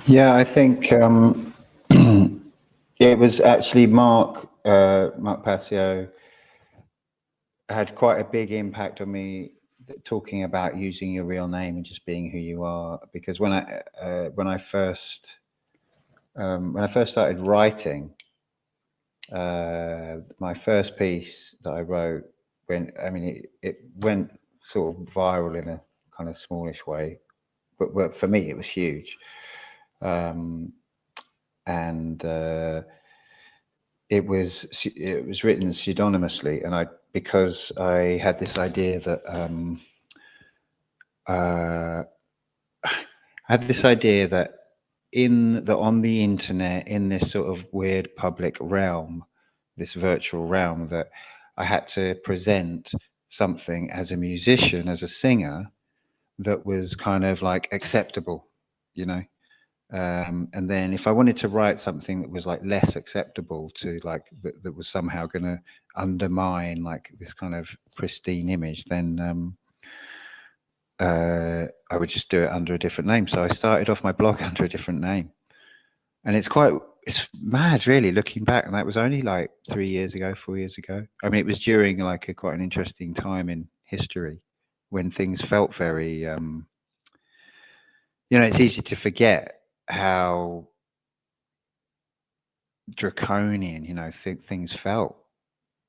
Yeah, I think it was actually Mark Passio had quite a big impact on me, talking about using your real name and just being who you are. Because when I first started writing, my first piece that I wrote it went sort of viral in a kind of smallish way, but for me it was huge. Um, and it was written pseudonymously, and because I had this idea that I had this idea that on the internet, in this sort of weird public realm, this virtual realm, that I had to present something as a musician, as a singer, that was kind of like acceptable, you know. And then if I wanted to write something that was like less acceptable, to like that was somehow going to undermine like this kind of pristine image, then I would just do it under a different name. So I started off my blog under a different name, and it's mad, really, looking back. And that was only like 3 years ago, 4 years ago. I mean, it was during like quite an interesting time in history when things felt very, it's easy to forget how draconian, things felt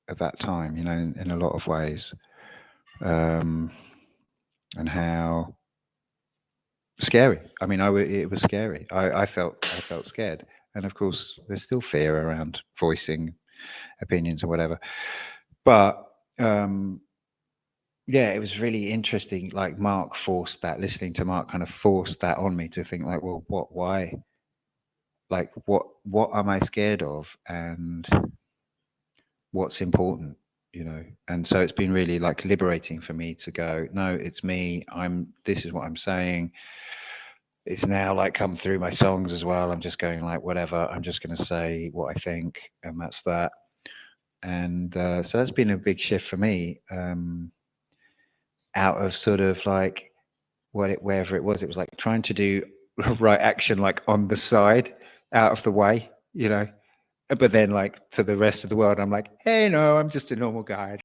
at that time, in a lot of ways, and how scary. I mean, it was scary. I felt scared, and of course, there's still fear around voicing opinions or whatever. But yeah, it was really interesting. Like Mark forced that. Listening to Mark kind of forced that on me to think like, well, why? Like, what am I scared of, and what's important? And so it's been really like liberating for me to go, no, it's me. This is what I'm saying. It's now like come through my songs as well. I'm just going like, whatever, I'm just going to say what I think, and that's that. And so that's been a big shift for me, out of sort of like wherever it was like trying to do right action, like on the side, out of the way, but then like to the rest of the world, I'm like, hey, no, I'm just a normal guy.